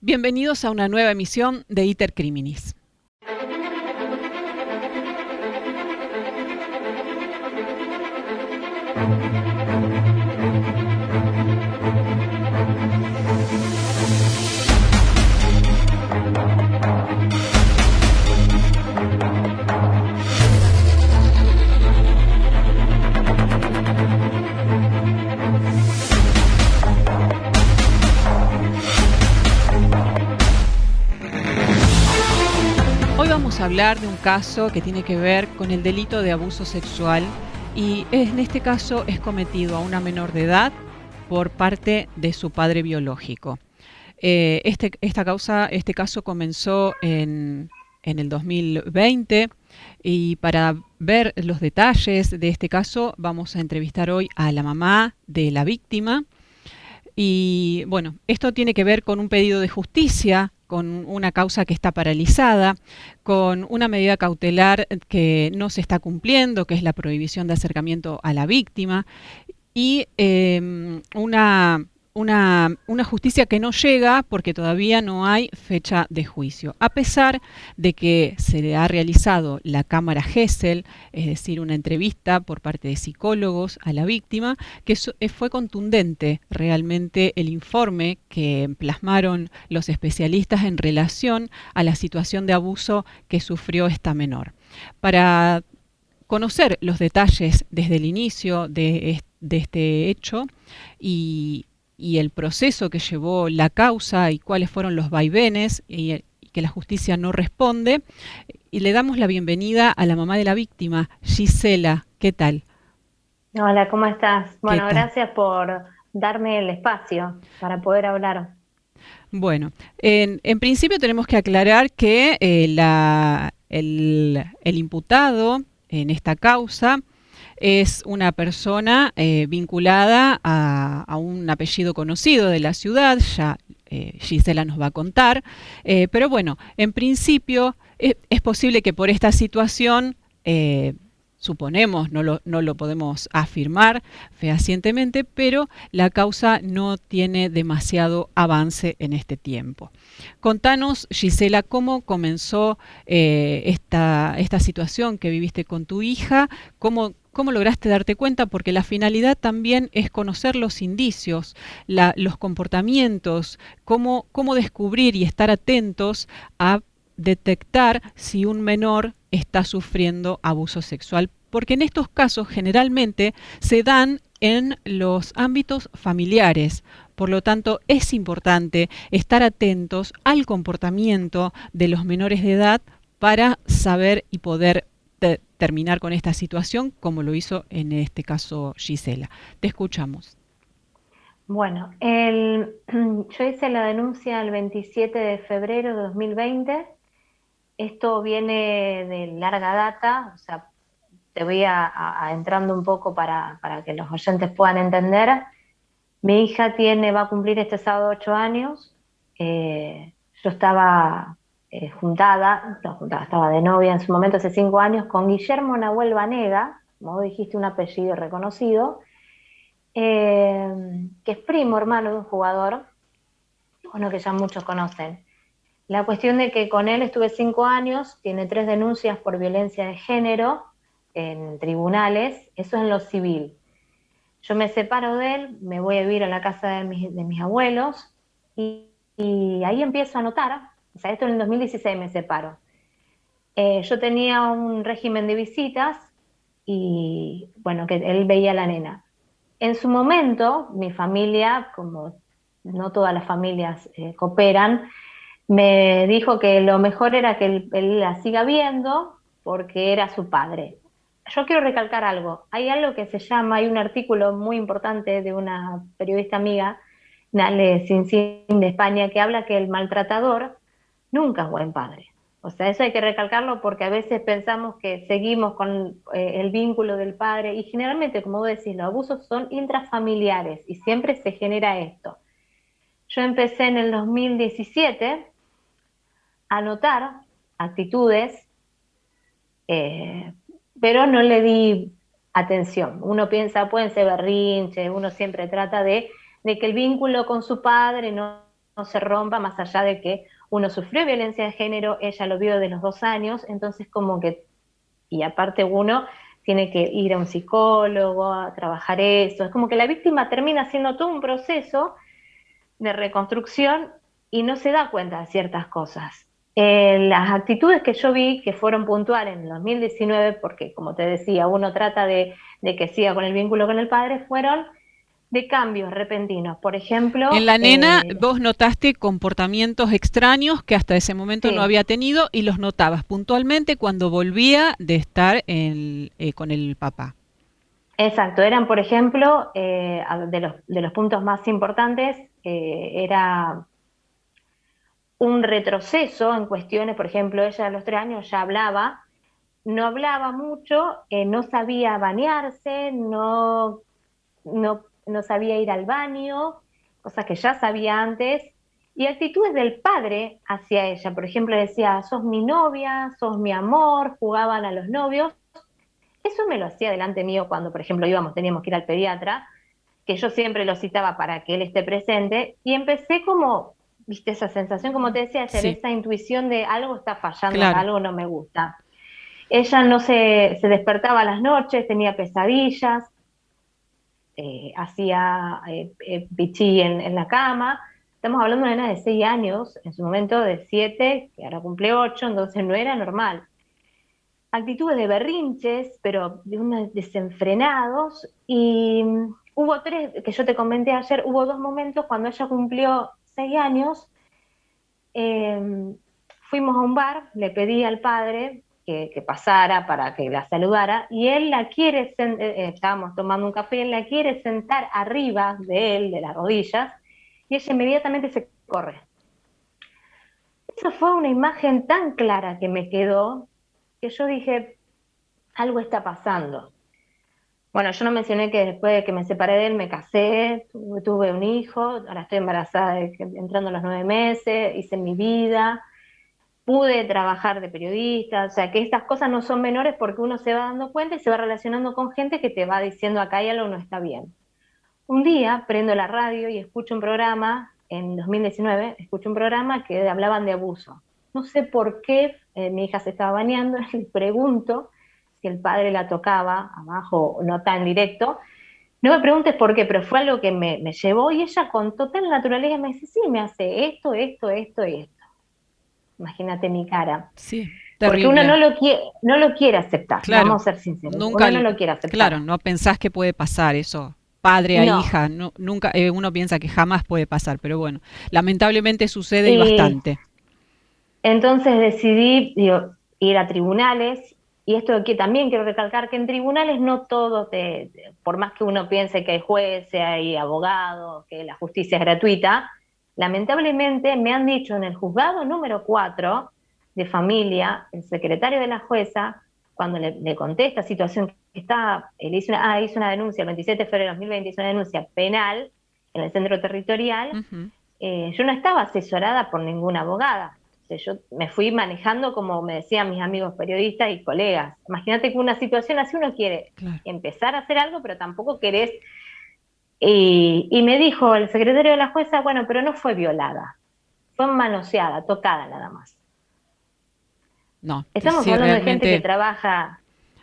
Bienvenidos a una nueva emisión de Iter Criminis. Hoy vamos a hablar de un caso que tiene que ver con el delito de abuso sexual y en este caso es cometido a una menor de edad por parte de su padre biológico. Este caso comenzó en el 2020 y para ver los detalles de este caso vamos a entrevistar hoy a la mamá de la víctima. Y bueno, esto tiene que ver con un pedido de justicia, con una causa que está paralizada, con una medida cautelar que no se está cumpliendo, que es la prohibición de acercamiento a la víctima, y una justicia que no llega porque todavía no hay fecha de juicio, a pesar de que se le ha realizado la cámara Gesell, es decir, una entrevista por parte de psicólogos a la víctima, que fue contundente realmente el informe que plasmaron los especialistas en relación a la situación de abuso que sufrió esta menor. Para conocer los detalles desde el inicio de este hecho y el proceso que llevó la causa y cuáles fueron los vaivenes y que la justicia no responde, y le damos la bienvenida a la mamá de la víctima, Gisela. ¿Qué tal? Hola, ¿cómo estás? Bueno, ¿Qué tal? gracias por darme el espacio para poder hablar. Bueno, en principio tenemos que aclarar que el imputado en esta causa es una persona vinculada a un apellido conocido de la ciudad, ya Gisela nos va a contar, pero bueno, en principio es posible que por esta situación, suponemos, no lo podemos afirmar fehacientemente, pero la causa no tiene demasiado avance en este tiempo. Contanos, Gisela, cómo comenzó esta situación que viviste con tu hija, ¿Cómo lograste darte cuenta? Porque la finalidad también es conocer los indicios, los comportamientos, cómo descubrir y estar atentos a detectar si un menor está sufriendo abuso sexual. Porque en estos casos generalmente se dan en los ámbitos familiares. Por lo tanto, es importante estar atentos al comportamiento de los menores de edad para saber y poder terminar con esta situación, como lo hizo en este caso Gisela. Te escuchamos. Bueno, yo hice la denuncia el 27 de febrero de 2020. Esto viene de larga data, o sea, te voy a entrando un poco para que los oyentes puedan entender. Mi hija va a cumplir este sábado 8 años. Yo estaba estaba de novia en su momento hace 5 años con Guillermo Nahuel Banega, como dijiste, un apellido reconocido, que es primo hermano de un jugador, bueno, que ya muchos conocen. La cuestión de que con él estuve 5 años, tiene 3 denuncias por violencia de género en tribunales, eso es en lo civil. Yo me separo de él, me voy a vivir a la casa de mis abuelos y ahí empiezo a notar, o sea, esto en el 2016 me separo. Yo tenía un régimen de visitas y, bueno, que él veía a la nena. En su momento, mi familia, como no todas las familias cooperan, me dijo que lo mejor era que él la siga viendo porque era su padre. Yo quiero recalcar algo. Hay algo que se llama, hay un artículo muy importante de una periodista amiga, Nale Cincin de España, que habla que el maltratador nunca es buen padre. O sea, eso hay que recalcarlo porque a veces pensamos que seguimos con el vínculo del padre y generalmente, como vos decís, los abusos son intrafamiliares y siempre se genera esto. Yo empecé en el 2017 a notar actitudes, pero no le di atención. Uno piensa, pueden ser berrinches, uno siempre trata de que el vínculo con su padre no no se rompa, más allá de que uno sufrió violencia de género, ella lo vio desde los 2 años, entonces como que, y aparte uno tiene que ir a un psicólogo, a trabajar eso, es como que la víctima termina haciendo todo un proceso de reconstrucción y no se da cuenta de ciertas cosas. Las actitudes que yo vi que fueron puntuales en el 2019, porque como te decía, uno trata de que siga con el vínculo con el padre, fueron de cambios repentinos. Por ejemplo, En la nena vos notaste comportamientos extraños que hasta ese momento no sí, había tenido y los notabas puntualmente cuando volvía de estar con el papá. exacto, eran por ejemplo, de los puntos más importantes, era un retroceso en cuestiones, por ejemplo, ella a los 3 años ya hablaba, no hablaba mucho, no sabía bañarse, no sabía ir al baño, cosas que ya sabía antes, y actitudes del padre hacia ella. Por ejemplo, decía, sos mi novia, sos mi amor, jugaban a los novios. Eso me lo hacía delante mío cuando, por ejemplo, teníamos que ir al pediatra, que yo siempre lo citaba para que él esté presente, y empecé como, viste, esa sensación, como te decía ayer, Sí, esa intuición de algo está fallando acá, claro. algo no me gusta. Ella no se despertaba a las noches, tenía pesadillas, hacía pichí en la cama. Estamos hablando de una de 6 años, en su momento de 7, que ahora cumple 8, entonces no era normal. Actitudes de berrinches, pero de unos desenfrenados, y hubo tres, que yo te comenté ayer, hubo 2 momentos cuando ella cumplió 6 años, eh, fuimos a un bar, le pedí al padre que pasara para que la saludara, y él la quiere, estábamos tomando un café, él la quiere sentar arriba de él, de las rodillas, y ella inmediatamente se corre. Esa fue una imagen tan clara que me quedó, que yo dije, algo está pasando. Bueno, yo no mencioné que después de que me separé de él me casé, tuve un hijo, ahora estoy embarazada entrando a los 9 meses, hice mi vida, pude trabajar de periodista, o sea que estas cosas no son menores porque uno se va dando cuenta y se va relacionando con gente que te va diciendo acá hay algo no está bien. Un día prendo la radio y escucho un programa, en 2019, escucho un programa que hablaban de abuso. No sé por qué, mi hija se estaba bañando, y pregunto si el padre la tocaba abajo, no tan directo. No me preguntes por qué, pero fue algo que me llevó, y ella con total naturaleza me dice, sí, me hace esto, esto, esto y esto. Imagínate mi cara. Sí, Porque uno terrible. no lo quiere aceptar, Claro. vamos a ser sinceros, Nunca, uno no lo quiere claro, aceptar. no pensás que puede pasar eso. Padre a No. hija, nunca, uno piensa que jamás puede pasar, pero bueno, lamentablemente sucede y Y bastante. entonces decidí, digo, ir a tribunales, y esto que también quiero recalcar, que en tribunales no todo por más que uno piense que hay jueces, hay abogados, que la justicia es gratuita, lamentablemente me han dicho en el juzgado número 4 de familia, el secretario de la jueza, cuando le conté esta situación que está, le hice una denuncia el 27 de febrero de 2020, hice una denuncia penal en el centro territorial, Ujú. yo no estaba asesorada por ninguna abogada. O sea, yo me fui manejando como me decían mis amigos periodistas y colegas. Imagínate que una situación así uno quiere Claro. empezar a hacer algo, pero tampoco querés. Y me dijo el secretario de la jueza, bueno, pero no fue violada, fue manoseada, tocada nada más. No, Estamos sí, hablando de gente que realmente. trabaja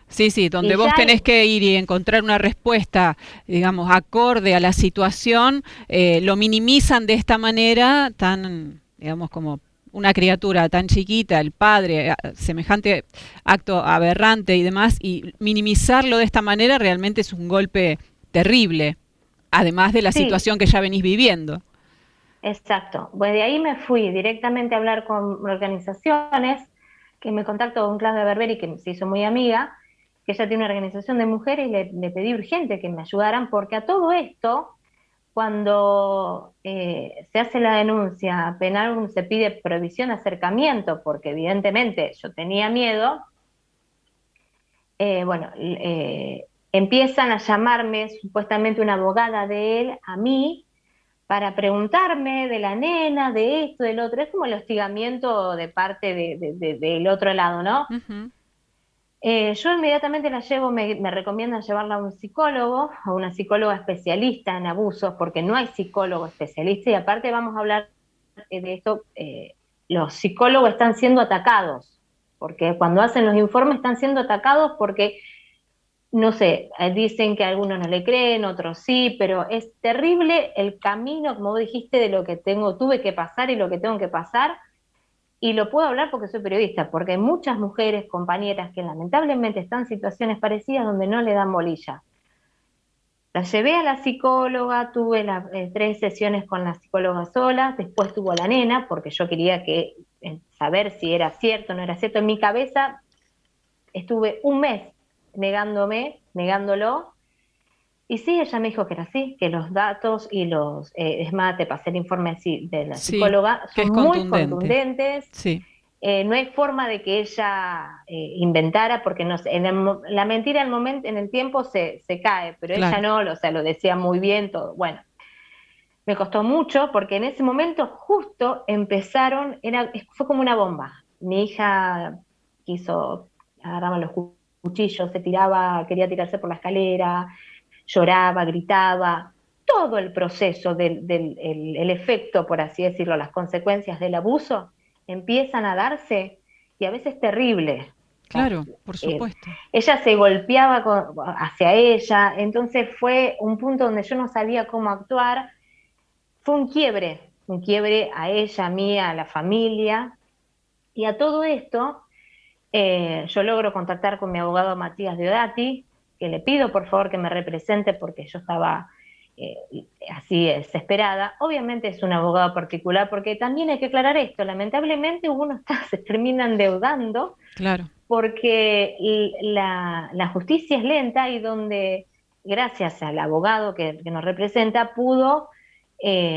Sí, sí, y donde vos ya tenés que ir y encontrar una respuesta, digamos, acorde a la situación, lo minimizan de esta manera, tan, digamos, como una criatura tan chiquita, el padre, semejante acto aberrante y demás, y minimizarlo de esta manera realmente es un golpe terrible, además de la sí, situación que ya venís viviendo. exacto. Pues de ahí me fui directamente a hablar con organizaciones, que me contactó con Claudia Berberi, que se hizo muy amiga, que ella tiene una organización de mujeres, y le pedí urgente que me ayudaran, porque a todo esto, cuando se hace la denuncia penal, se pide prohibición de acercamiento, porque evidentemente yo tenía miedo, bueno, empiezan a llamarme supuestamente una abogada de él a mí, para preguntarme de la nena, de esto, del otro. Es como el hostigamiento de parte del otro lado, ¿no? Ujú. Yo inmediatamente la llevo, me recomiendan llevarla a un psicólogo, a una psicóloga especialista en abusos, porque no hay psicólogo especialista, y aparte vamos a hablar de esto, los psicólogos están siendo atacados, porque cuando hacen los informes están siendo atacados porque, no sé, dicen que algunos no le creen, otros sí, pero es terrible el camino, como vos dijiste, de lo que tuve que pasar y lo que tengo que pasar, y lo puedo hablar porque soy periodista, porque hay muchas mujeres, compañeras, que lamentablemente están en situaciones parecidas donde no le dan bolilla. La llevé a la psicóloga, tuve 3 sesiones con la psicóloga sola, después tuvo la nena, porque yo quería saber si era cierto o no era cierto. En mi cabeza estuve un mes negándolo, y sí, ella me dijo que era así, que los datos y es más, te pasé el informe de la Sí, psicóloga, que son es muy contundente. contundentes. Sí, No hay forma de que ella inventara, porque no sé, la mentira en el tiempo se cae, pero ella claro. no, o sea, lo decía muy bien todo. Bueno, me costó mucho porque en ese momento justo empezaron, fue como una bomba. Mi hija quiso, agarraba los cuchillos, se tiraba, quería tirarse por la escalera, lloraba, gritaba. Todo el proceso el efecto, por así decirlo, las consecuencias del abuso empiezan a darse, y a veces terrible. O sea, Claro, por supuesto. ella se golpeaba hacia ella, entonces fue un punto donde yo no sabía cómo actuar. Fue un quiebre a ella, a mí, a la familia, y a todo esto yo logro contactar con mi abogado Matías Deodati, que le pido por favor que me represente porque yo estaba eh, así desesperada. Obviamente es un abogado particular, porque también hay que aclarar esto, lamentablemente uno se termina endeudando Claro. porque la justicia es lenta, y donde, gracias al abogado que nos representa, pudo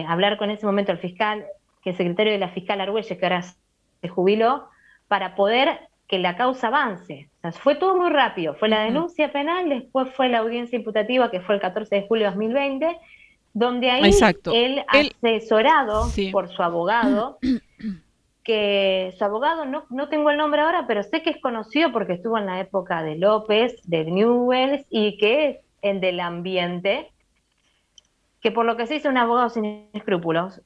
hablar con ese momento el fiscal, que es secretario de la fiscal Argüelles, que ahora se jubiló, para poder que la causa avance. O sea, fue todo muy rápido. Fue la Ujú. denuncia penal, después fue la audiencia imputativa, que fue el 14 de julio de 2020, donde ahí Exacto. él, Él, asesorado sí. por su abogado, que su abogado, no tengo el nombre ahora, pero sé que es conocido porque estuvo en la época de López, de Newells, y que es el del ambiente, que por lo que se hizo un abogado sin escrúpulos.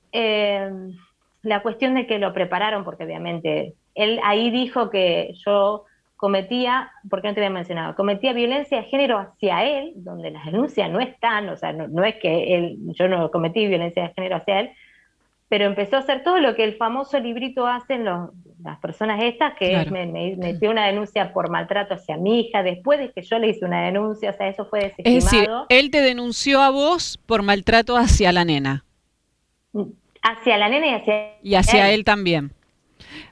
La cuestión de que lo prepararon, porque obviamente él ahí dijo que yo cometía, porque no te había mencionado, cometía violencia de género hacia él, donde las denuncias no están, o sea, no es que yo no cometí violencia de género hacia él, pero empezó a hacer todo lo que el famoso librito hacen las personas estas, que es, Claro. me metió una denuncia por maltrato hacia mi hija, después de que yo le hice una denuncia, o sea, eso fue Es decir, desestimado, él te denunció a vos por maltrato hacia la nena hacia la nena y hacia y hacia él. él también.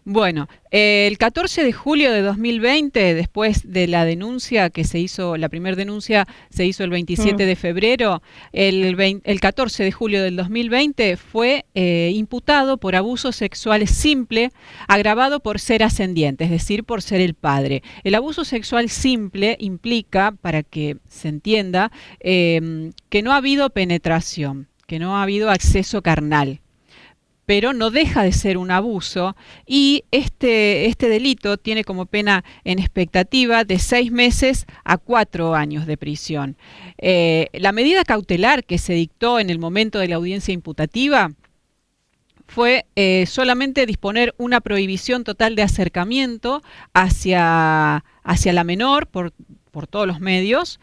Bueno, el 14 de julio de 2020, después de la denuncia que se hizo, la primera denuncia se hizo el 27 Mm. de febrero, el 14 de julio del 2020 fue imputado por abuso sexual simple, agravado por ser ascendiente, es decir, por ser el padre. El abuso sexual simple implica, para que se entienda, que no ha habido penetración, que no ha habido acceso carnal, pero no deja de ser un abuso, y este delito tiene como pena en expectativa de 6 meses a 4 años de prisión. La medida cautelar que se dictó en el momento de la audiencia imputativa fue solamente disponer una prohibición total de acercamiento hacia la menor por todos los medios,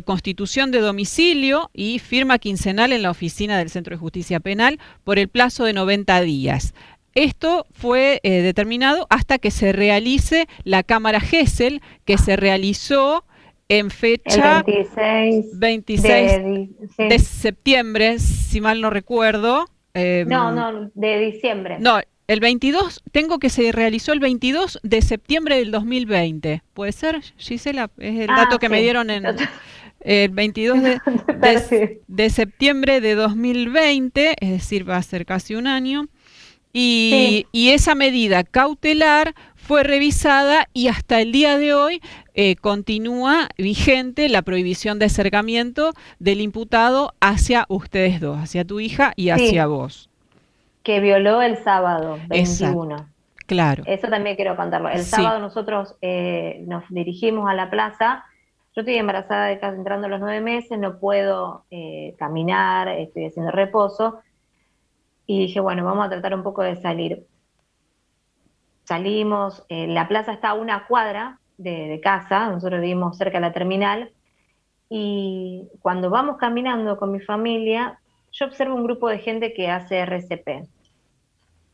constitución de domicilio y firma quincenal en la oficina del Centro de Justicia Penal por el plazo de 90 días. Esto fue determinado hasta que se realice la Cámara Gesell, que se realizó en El fecha 26 26 de sí. septiembre, si mal no recuerdo. No, de diciembre. No, el 22, tengo que se realizó el 22 de septiembre del 2020. ¿Puede ser, Gisela? Es el dato Ah, que me sí. dieron en el 22 Perfecto. de septiembre de 2020, es decir, va a ser casi un año. Sí, Y esa medida cautelar fue revisada y hasta el día de hoy continúa vigente la prohibición de acercamiento del imputado hacia ustedes dos, hacia tu hija y hacia sí, vos. que violó el sábado Exacto, 21. claro. Eso también quiero contarlo. El Sí, sábado nosotros nos dirigimos a la plaza. Yo estoy embarazada de casi entrando a los 9 meses, no puedo caminar, estoy haciendo reposo. y dije, bueno, vamos a tratar un poco de salir. Salimos, la plaza está a una cuadra de casa, nosotros vivimos cerca de la terminal, y cuando vamos caminando con mi familia, yo observo un grupo de gente que hace RCP.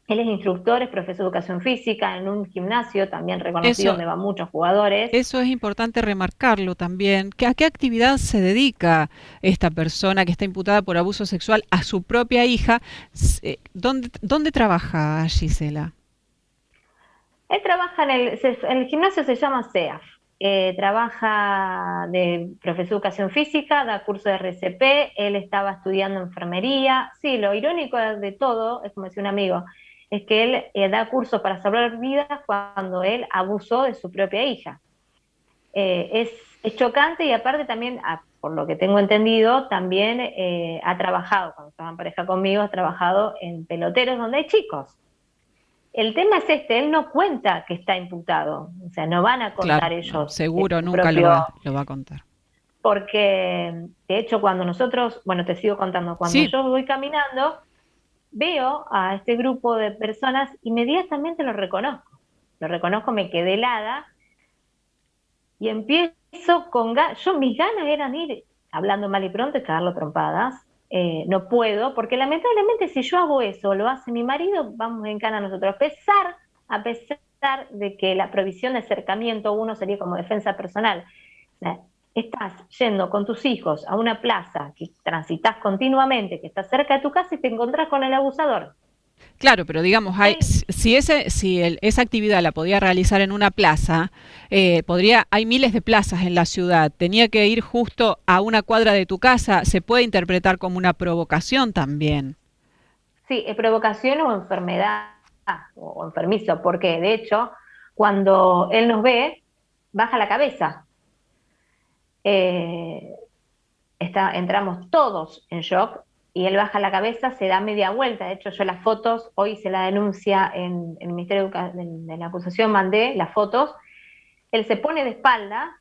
Él es instructor, es profesor de educación física en un gimnasio también reconocido Eso, donde van muchos jugadores. eso es importante remarcarlo también. ¿A qué actividad se dedica esta persona que está imputada por abuso sexual a su propia hija? ¿Dónde trabaja Gisela? Él trabaja en el gimnasio, se llama CEAF. Trabaja de profesor de educación física, da curso de RCP, él estaba estudiando enfermería. Sí, lo irónico de todo, es como decía un amigo, es que él da cursos para salvar vidas cuando él abusó de su propia hija. Es chocante y aparte también, por lo que tengo entendido, también ha trabajado, cuando estaba en pareja conmigo, ha trabajado en peloteros donde hay chicos. El tema es él no cuenta que está imputado, o sea, no van a Claro, contar no, ellos seguro su nunca propio, lo va a contar. porque de hecho cuando nosotros, bueno, te sigo contando, cuando Sí, yo voy caminando, veo a este grupo de personas, inmediatamente lo reconozco, me quedé helada y empiezo mis ganas eran ir, hablando mal y pronto, y cagarlo trompadas. No puedo, porque lamentablemente si yo hago eso, lo hace mi marido, vamos en cana nosotros, a pesar de que la provisión de acercamiento uno sería como defensa personal. O sea, estás yendo con tus hijos a una plaza que transitas continuamente, que está cerca de tu casa y te encontrás con el abusador. claro, pero digamos, Él esa actividad la podía realizar en una plaza, hay miles de plazas en la ciudad, tenía que ir justo a una cuadra de tu casa, se puede interpretar como una provocación también. Sí, es provocación o enfermedad o enfermizo, porque de hecho, cuando él nos ve, baja la cabeza. Eh, entramos todos en shock y él baja la cabeza, se da media vuelta. De hecho, yo las fotos, hoy se la denuncia en el Ministerio de la acusación, mandé las fotos. Él se pone de espalda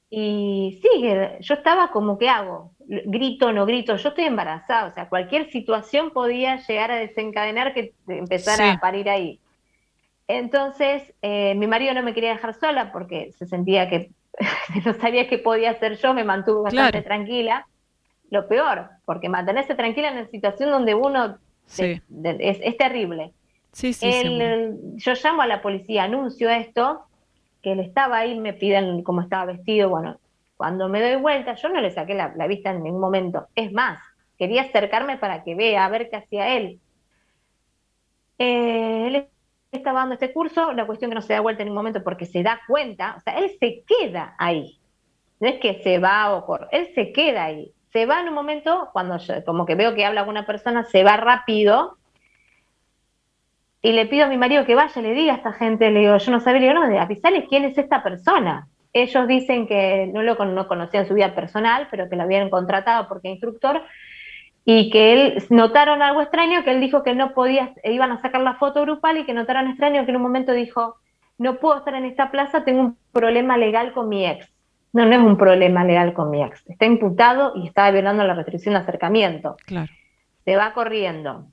y sigue. Yo estaba como, ¿qué hago? Grito, no grito, yo estoy embarazada, o sea, cualquier situación podía llegar a desencadenar que empezara Sí, a parir ahí. Entonces, mi marido no me quería dejar sola porque se sentía que no sabía qué podía hacer yo, me mantuve bastante claro, tranquila. Lo peor, porque mantenerse tranquila en una situación donde uno sí, es terrible. sí, sí, seguro. Yo llamo a la policía, anuncio esto, que él estaba ahí, me piden cómo estaba vestido. Bueno, cuando me doy vuelta, yo no le saqué la vista en ningún momento. Es más, quería acercarme para que vea, a ver qué hacía él. Él estaba dando este curso, la cuestión que no se da vuelta en ningún momento porque se da cuenta, o sea, él se queda ahí. No es que se va o corre, él se queda ahí. Se va en un momento, cuando yo, como que veo que habla alguna persona, se va rápido y le pido a mi marido que vaya, le diga a esta gente, le digo, yo no sabía, le digo, no, avisarles quién es esta persona. Ellos dicen que no conocían su vida personal, pero que lo habían contratado porque es instructor, y que él notaron algo extraño, que él dijo que no podía, iban a sacar la foto grupal y que notaron extraño que en un momento dijo, no puedo estar en esta plaza, tengo un problema legal con mi ex. No, no es un problema legal con mi ex, está imputado y estaba violando la restricción de acercamiento. Claro. Se va corriendo.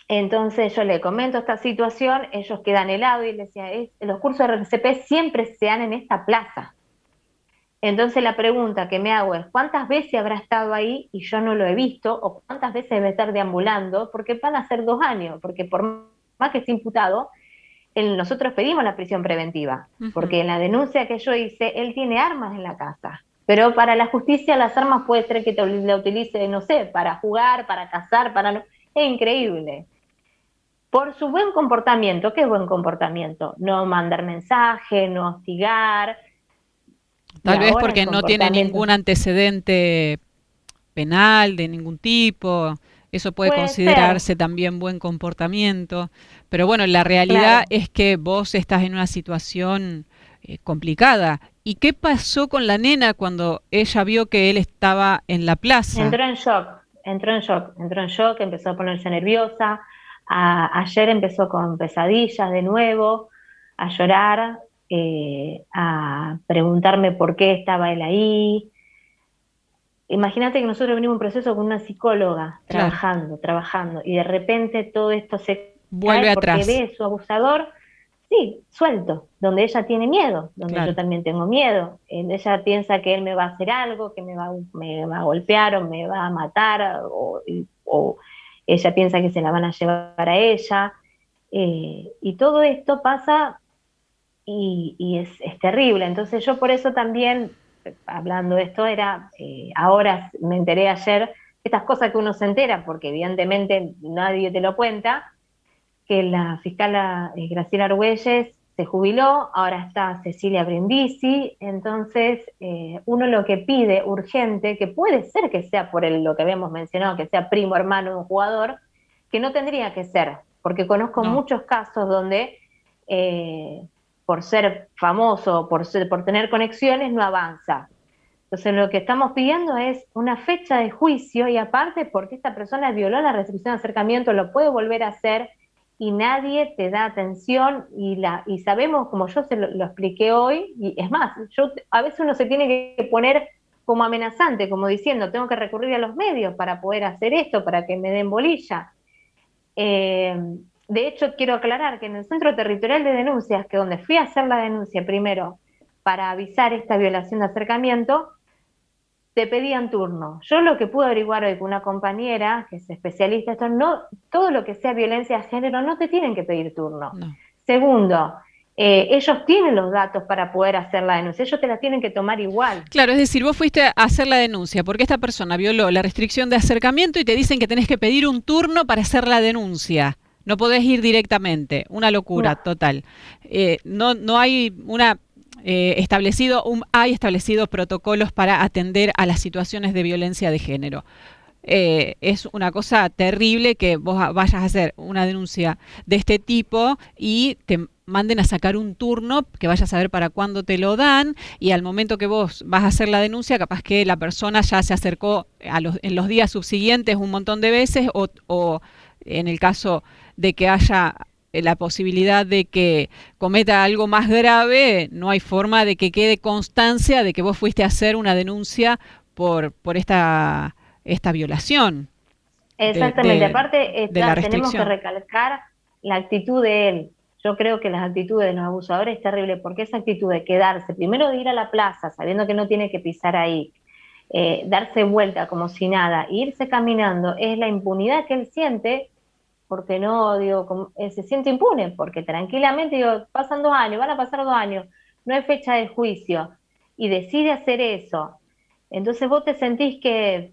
Entonces yo le comento esta situación, ellos quedan helados y le decía, los cursos de RCP siempre se dan en esta plaza. Entonces la pregunta que me hago es, ¿cuántas veces habrá estado ahí y yo no lo he visto? ¿O cuántas veces debe estar deambulando? Porque van a ser 2 años, porque por más que esté imputado, nosotros pedimos la prisión preventiva, Ujú. porque en la denuncia que yo hice, él tiene armas en la casa. Pero para la justicia las armas puede ser que la utilice, no sé, para jugar, para cazar, para no... Es increíble. Por su buen comportamiento, ¿qué es buen comportamiento? No mandar mensaje, no hostigar, y Tal vez ahora el porque no tiene comportamiento ningún antecedente penal de ningún tipo. Eso puede puede ser, considerarse también buen comportamiento. Pero bueno, la realidad claro. es que vos estás en una situación complicada. ¿Y qué pasó con la nena cuando ella vio que él estaba en la plaza? Entró en shock, entró en shock, empezó a ponerse nerviosa. Ayer empezó con pesadillas de nuevo, a llorar, a preguntarme por qué estaba él ahí. imagínate que nosotros venimos un proceso con una psicóloga Claro, trabajando, y de repente todo esto se cae vuelve porque atrás, ve a su abusador, sí, suelto, donde ella tiene miedo, donde yo claro. también tengo miedo. Ella piensa que él me va a hacer algo, que me va a golpear o me va a matar, o ella piensa que se la van a llevar a ella. Y todo esto pasa y es terrible. Entonces yo por eso también, hablando de esto, ahora me enteré ayer, estas cosas que uno se entera, porque evidentemente nadie te lo cuenta, que la fiscal Graciela Argüelles se jubiló, ahora está Cecilia Brindisi, entonces uno lo que pide urgente, que puede ser que sea por lo que habíamos mencionado, que sea primo hermano de un jugador, que no tendría que ser, porque conozco No, muchos casos donde eh, por ser famoso, por tener conexiones, no avanza. Entonces lo que estamos pidiendo es una fecha de juicio y aparte porque esta persona violó la restricción de acercamiento, lo puede volver a hacer y nadie te da atención y sabemos, como yo lo expliqué hoy, y es más, a veces uno se tiene que poner como amenazante, como diciendo, tengo que recurrir a los medios para poder hacer esto, para que me den bolilla. Eh, de hecho, quiero aclarar que en el Centro Territorial de Denuncias, que donde fui a hacer la denuncia primero para avisar esta violación de acercamiento, te pedían turno. Yo lo que pude averiguar hoy con una compañera que es especialista, esto no, todo lo que sea violencia de género no te tienen que pedir turno. no. Segundo, ellos tienen los datos para poder hacer la denuncia, ellos te la tienen que tomar igual. Claro, es decir, vos fuiste a hacer la denuncia porque esta persona violó la restricción de acercamiento y te dicen que tenés que pedir un turno para hacer la denuncia. No podés ir directamente. Una locura No, total. No hay hay establecidos protocolos para atender a las situaciones de violencia de género. Es una cosa terrible que vos vayas a hacer una denuncia de este tipo y te manden a sacar un turno que vayas a ver para cuándo te lo dan y al momento que vos vas a hacer la denuncia capaz que la persona ya se acercó en los días subsiguientes un montón de veces o en el caso de que haya la posibilidad de que cometa algo más grave, no hay forma de que quede constancia de que vos fuiste a hacer una denuncia por esta violación de, exactamente. de, Aparte, de la tenemos que restricción. recalcar la actitud de él. Yo creo que las actitudes de los abusadores es terrible, porque esa actitud de quedarse, primero de ir a la plaza sabiendo que no tiene que pisar ahí, darse vuelta como si nada, e irse caminando, es la impunidad que él siente, porque no, digo, se siente impune, porque tranquilamente, digo, pasan 2 años, van a pasar 2 años, no hay fecha de juicio, y decide hacer eso. Entonces vos te sentís que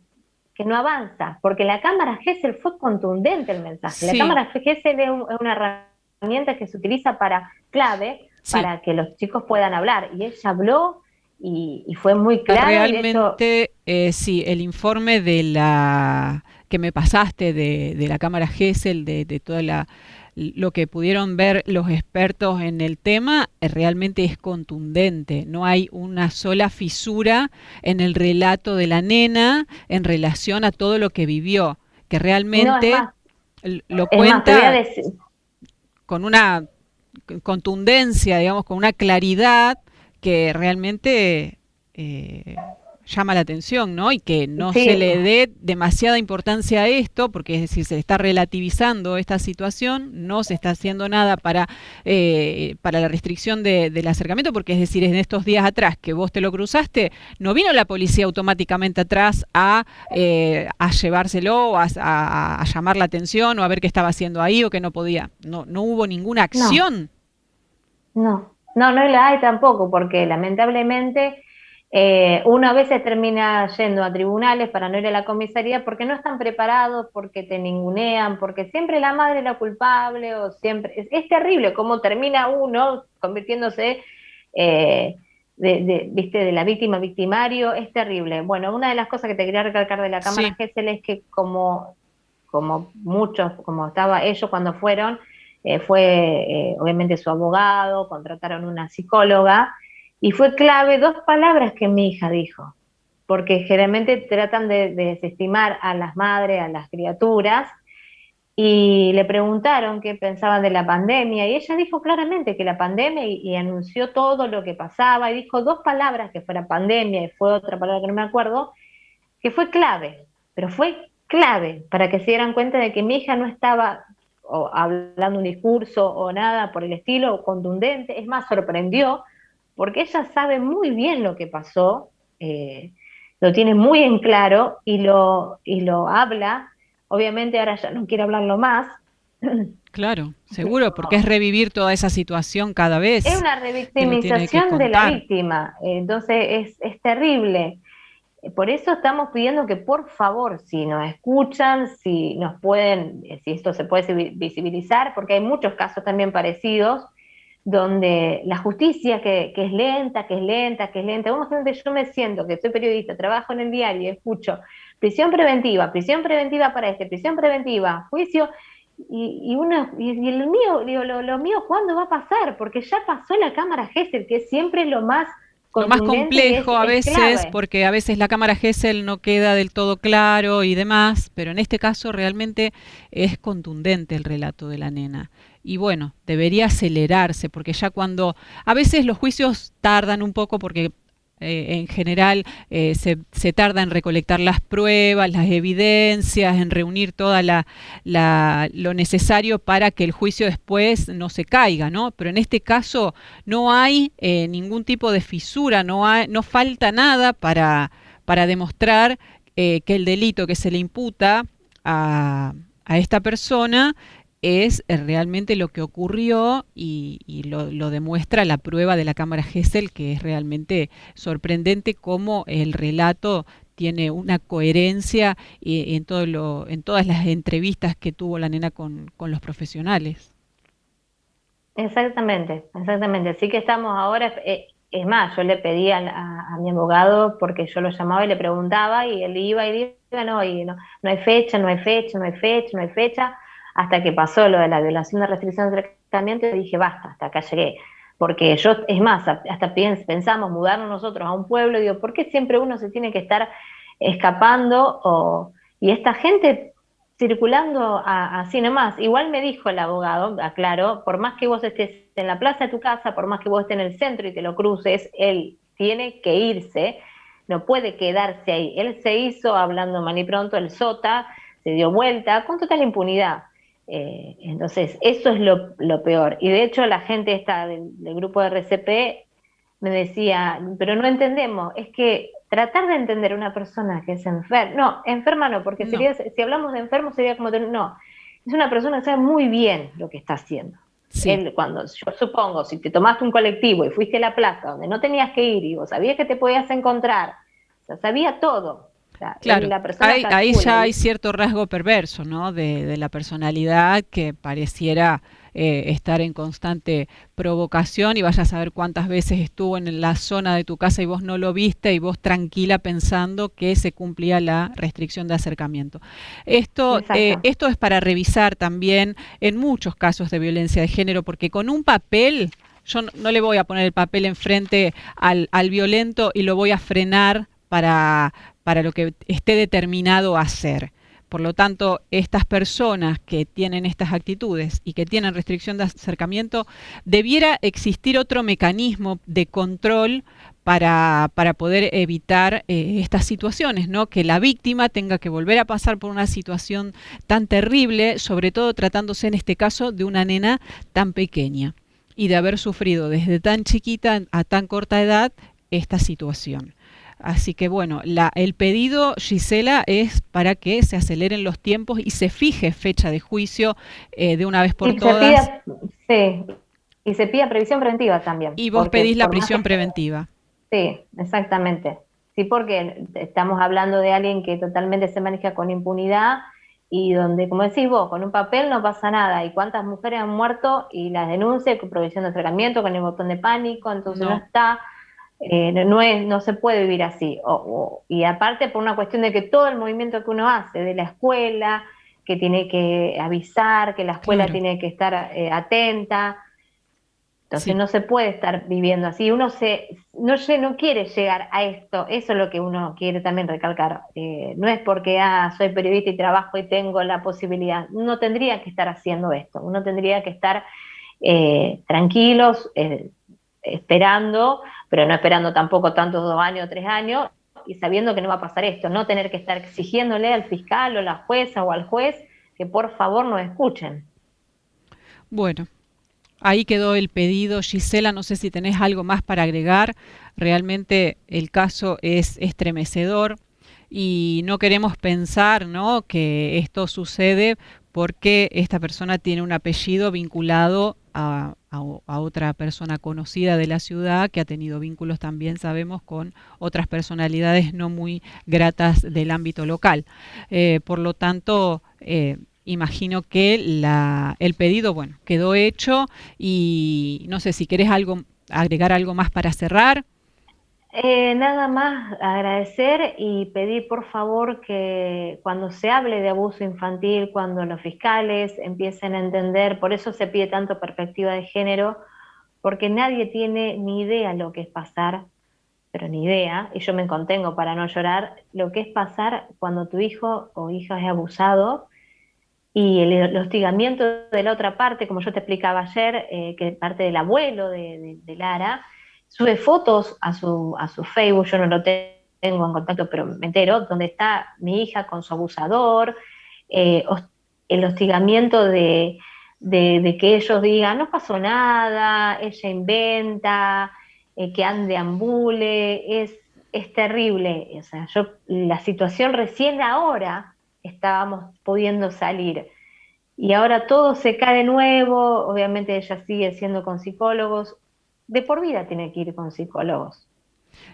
no avanza, porque la cámara Gesell fue contundente el mensaje. La Sí, cámara Gesell es una herramienta que se utiliza para clave sí. para que los chicos puedan hablar. Y ella habló y fue muy claro y de hecho, Realmente, sí, el informe de la que me pasaste de la cámara Gesell, de toda lo que pudieron ver los expertos en el tema, realmente es contundente. No hay una sola fisura en el relato de la nena en relación a todo lo que vivió, que no, realmente lo es más, te voy a cuenta decir, con una contundencia, digamos, con una claridad que realmente llama la atención, ¿no? Y que no se sí, le dé demasiada importancia a esto, porque es decir, se está relativizando esta situación, no se está haciendo nada para la restricción del acercamiento, porque es decir, en estos días atrás que vos te lo cruzaste, no vino la policía automáticamente atrás a llevárselo, a llamar la atención o a ver qué estaba haciendo ahí o que no podía. No hubo ninguna no, acción. no la hay tampoco, porque lamentablemente uno a veces termina yendo a tribunales para no ir a la comisaría porque no están preparados, porque te ningunean, porque siempre la madre es la culpable o siempre... Es terrible cómo termina uno convirtiéndose, eh, ¿viste? De la víctima a victimario, es terrible. Bueno, una de las cosas que te quería recalcar de la Cámara Sí, Gesell es que como muchos, como estaba ellos cuando fueron, fue obviamente su abogado, contrataron una psicóloga, y fue clave 2 palabras que mi hija dijo, porque generalmente tratan de desestimar a las madres, a las criaturas, y le preguntaron qué pensaban de la pandemia, y ella dijo claramente que la pandemia, y anunció todo lo que pasaba, y dijo 2 palabras que fuera pandemia, y fue otra palabra que no me acuerdo, que fue clave, pero fue clave para que se dieran cuenta de que mi hija no estaba hablando un discurso o nada por el estilo contundente, es más, sorprendió, porque ella sabe muy bien lo que pasó, lo tiene muy en claro y lo habla, obviamente ahora ya no quiere hablarlo más. Claro, seguro, porque es revivir toda esa situación cada Es vez una que lo tiene que revictimización de la contar. víctima, entonces es terrible. Por eso estamos pidiendo que por favor, si nos escuchan, si nos pueden, si esto se puede visibilizar, porque hay muchos casos también parecidos, donde la justicia que es lenta, que es lenta, que es lenta. Imagínate, yo me siento que soy periodista, trabajo en el diario y escucho prisión preventiva para este, prisión preventiva, juicio, y el mío, digo, lo mío, ¿cuándo va a pasar? Porque ya pasó la cámara Gesell, que siempre es lo más Lo más contundente y complejo a es veces, clave. porque a veces la cámara Gesell no queda del todo claro y demás, pero en este caso realmente es contundente el relato de la nena. Y bueno, debería acelerarse, porque ya cuando a veces los juicios tardan un poco porque en general se tarda en recolectar las pruebas, las evidencias, en reunir toda lo necesario para que el juicio después no se caiga, ¿no? Pero en este caso no hay ningún tipo de fisura, no falta nada para demostrar que el delito que se le imputa a esta persona es realmente lo que ocurrió y lo demuestra la prueba de la cámara Gesell, que es realmente sorprendente cómo el relato tiene una coherencia en todas las entrevistas que tuvo la nena con los profesionales. Exactamente, exactamente. Así que estamos ahora, es más, yo le pedí a mi abogado porque yo lo llamaba y le preguntaba y él iba y iba, no, y no, no hay fecha, no hay fecha, no hay fecha, no hay fecha, hasta que pasó lo de la violación de restricción de tratamiento y dije, basta, hasta acá llegué. Porque yo, es más, hasta pensamos mudarnos nosotros a un pueblo y digo, ¿por qué siempre uno se tiene que estar escapando? Y esta gente circulando así nomás. Igual me dijo el abogado, aclaro, por más que vos estés en la plaza de tu casa, por más que vos estés en el centro y te lo cruces, él tiene que irse, no puede quedarse ahí. Él se hizo, hablando mal y pronto, el sota, se dio vuelta con total impunidad. Entonces, eso es lo peor. Y de hecho, la gente esta del grupo de RCP me decía, pero no entendemos, es que tratar de entender a una persona que es enferma, no, enferma no, porque No, sería, si hablamos de enfermo sería como, no, es una persona que sabe muy bien lo que está haciendo. sí. Él, cuando, yo supongo, si te tomaste un colectivo y fuiste a la plaza donde no tenías que ir y vos sabías que te podías encontrar, o sea, sabía todo. O sea, él, Claro, la persona ahí calcula. ya hay cierto rasgo perverso, ¿no? De la personalidad que pareciera estar en constante provocación y vaya a saber cuántas veces estuvo en la zona de tu casa y vos no lo viste y vos tranquila pensando que se cumplía la restricción de acercamiento. Exacto. Esto es para revisar también en muchos casos de violencia de género, porque con un papel, yo no le voy a poner el papel enfrente al violento y lo voy a frenar para lo que esté determinado a hacer. Por lo tanto, estas personas que tienen estas actitudes y que tienen restricción de acercamiento, debiera existir otro mecanismo de control para poder evitar estas situaciones, ¿no? Que la víctima tenga que volver a pasar por una situación tan terrible, sobre todo tratándose en este caso de una nena tan pequeña y de haber sufrido desde tan chiquita a tan corta edad esta situación. Así que bueno, el pedido, Gisela, es para que se aceleren los tiempos y se fije fecha de juicio de una vez por Y se todas. pide, sí, y se pide previsión preventiva también, Y vos porque pedís la por más que prisión preventiva. sí, exactamente. Sí, porque estamos hablando de alguien que totalmente se maneja con impunidad y donde, como decís vos, con un papel no pasa nada. ¿Y cuántas mujeres han muerto y las denuncias con provisión de acercamiento, con el botón de pánico? Entonces no No, está, no se puede vivir así. Y aparte por una cuestión de que todo el movimiento que uno hace, de la escuela, que tiene que avisar, que la escuela claro, tiene que estar atenta, entonces sí, no se puede estar viviendo así. No quiere llegar a esto. Eso es lo que uno quiere también recalcar. No es porque soy periodista y trabajo y tengo la posibilidad. No tendría que estar haciendo esto. Uno tendría que estar tranquilos, esperando, pero no esperando tampoco tantos 2 años, 3 años, y sabiendo que no va a pasar esto, no tener que estar exigiéndole al fiscal o la jueza o al juez que por favor nos escuchen. Bueno, ahí quedó el pedido. Gisela, no sé si tenés algo más para agregar. Realmente el caso es estremecedor y no queremos pensar, ¿no?, que esto sucede porque esta persona tiene un apellido vinculado a otra persona conocida de la ciudad que ha tenido vínculos también, sabemos, con otras personalidades no muy gratas del ámbito local. Por lo tanto, imagino que el pedido, bueno, quedó hecho y no sé si querés agregar algo más para cerrar. Nada más agradecer y pedir por favor que cuando se hable de abuso infantil, cuando los fiscales empiecen a entender, por eso se pide tanto perspectiva de género, porque nadie tiene ni idea lo que es pasar, pero ni idea, y yo me contengo para no llorar, lo que es pasar cuando tu hijo o hija es abusado y el hostigamiento de la otra parte, como yo te explicaba ayer, que parte del abuelo de Lara, sube fotos a su Facebook, yo no lo tengo en contacto, pero me entero, donde está mi hija con su abusador, eh, el hostigamiento de que ellos digan, no pasó nada, ella inventa, que ande ambule, es terrible. O sea, la situación recién ahora estábamos pudiendo salir. Y ahora todo se cae de nuevo, obviamente ella sigue siendo con psicólogos, de por vida tiene que ir con psicólogos.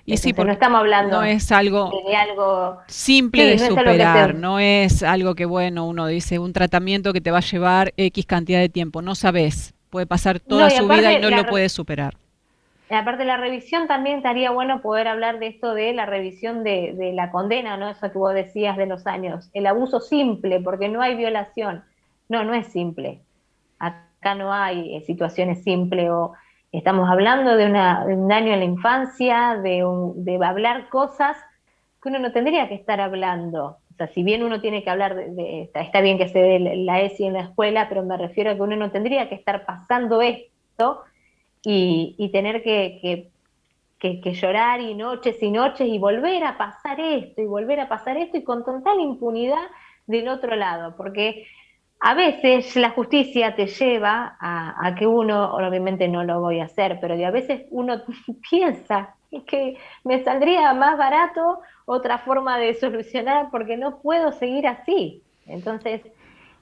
Y sí, Entonces no porque estamos no hablando es algo de algo, simple sí, de no es algo que superar, se... no es algo que, bueno, uno dice, un tratamiento que te va a llevar X cantidad de tiempo, no sabes, puede pasar toda No, y su vida y no lo puedes superar. aparte de la revisión también estaría bueno poder hablar de esto de la revisión de la condena, ¿no? Eso que vos decías de los años, el abuso simple, porque no hay violación. No, no es simple. Acá no hay situaciones simples o estamos hablando de un daño en la infancia, de hablar cosas que uno no tendría que estar hablando. O sea, si bien uno tiene que hablar está bien que se dé la ESI en la escuela, pero me refiero a que uno no tendría que estar pasando esto y tener que llorar y noches y volver a pasar esto y volver a pasar esto y con total impunidad del otro lado, porque a veces la justicia te lleva a que uno, obviamente no lo voy a hacer, pero a veces uno piensa que me saldría más barato otra forma de solucionar porque no puedo seguir así. Entonces,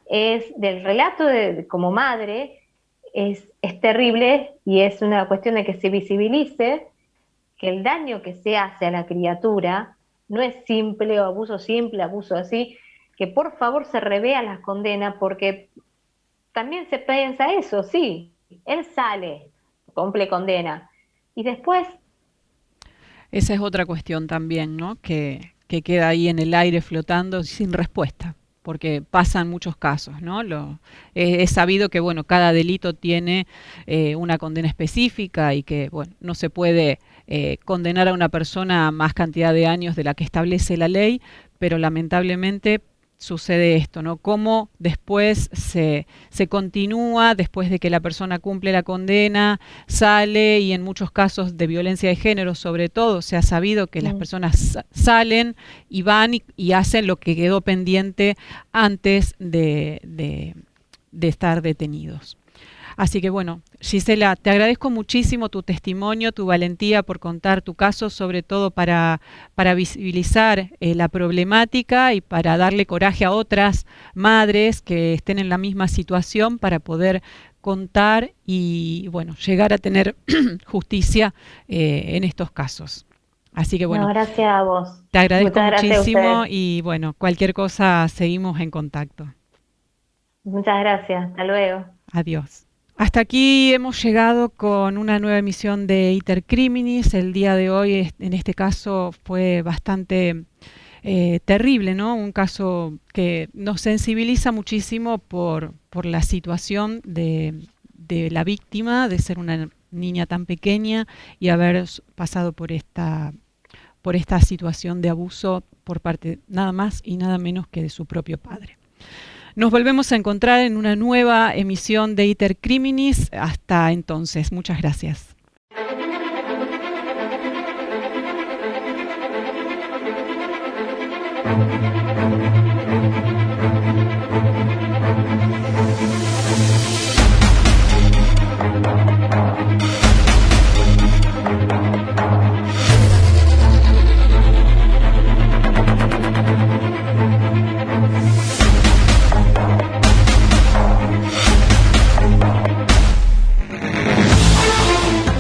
es del relato como madre, es terrible y es una cuestión de que se visibilice que el daño que se hace a la criatura no es simple o simple, abuso así, que por favor se revea las condenas, porque también se piensa eso, sí, él sale, cumple condena, y después... Esa es otra cuestión también, ¿no? Que queda ahí en el aire flotando sin respuesta, porque pasan muchos casos, ¿no? Es sabido que, bueno, cada delito tiene una condena específica y que, bueno, no se puede condenar a una persona a más cantidad de años de la que establece la ley, pero lamentablemente sucede esto, ¿no? Cómo después se continúa, después de que la persona cumple la condena, sale, y en muchos casos de violencia de género sobre todo, se ha sabido que las personas salen y van y hacen lo que quedó pendiente antes de estar detenidos. Así que bueno, Gisela, te agradezco muchísimo tu testimonio, tu valentía por contar tu caso, sobre todo para visibilizar la problemática y para darle coraje a otras madres que estén en la misma situación para poder contar y bueno, llegar a tener justicia en estos casos. Así que bueno, No, gracias a vos. te agradezco Muchas gracias a muchísimo ustedes. y bueno, cualquier cosa seguimos en contacto. Muchas gracias, hasta luego. Adiós. Hasta aquí hemos llegado con una nueva emisión de Iter Criminis. El día de hoy, en este caso, fue bastante terrible, ¿no? Un caso que nos sensibiliza muchísimo por la situación de la víctima, de ser una niña tan pequeña y haber pasado por esta situación de abuso por parte nada más y nada menos que de su propio padre. Nos volvemos a encontrar en una nueva emisión de Iter Criminis. Hasta entonces, muchas gracias.